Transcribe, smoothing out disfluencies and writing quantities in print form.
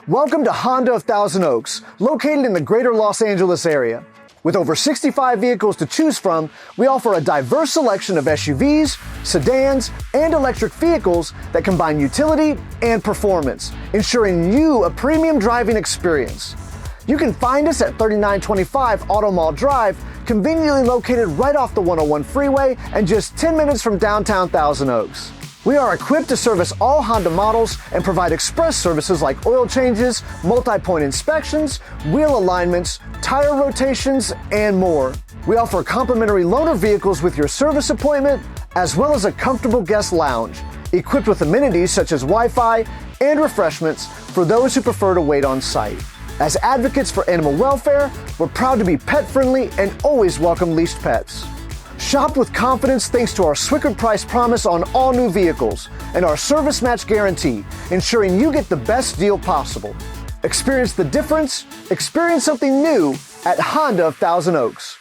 Welcome to Honda of Thousand Oaks, located in the greater Los Angeles area. With over 65 vehicles to choose from, we offer a diverse selection of SUVs, sedans, and electric vehicles that combine utility and performance, ensuring you a premium driving experience. You can find us at 3925 Auto Mall Drive, conveniently located right off the 101 freeway and just 10 minutes from downtown Thousand Oaks. We are equipped to service all Honda models and provide express services like oil changes, multi-point inspections, wheel alignments, tire rotations, and more. We offer complimentary loaner vehicles with your service appointment, as well as a comfortable guest lounge, equipped with amenities such as Wi-Fi and refreshments for those who prefer to wait on site. As advocates for animal welfare, we're proud to be pet-friendly and always welcome leashed pets. Shop with confidence thanks to our Swickard price promise on all new vehicles and our service match guarantee, ensuring you get the best deal possible. Experience the difference, experience something new at Honda of Thousand Oaks.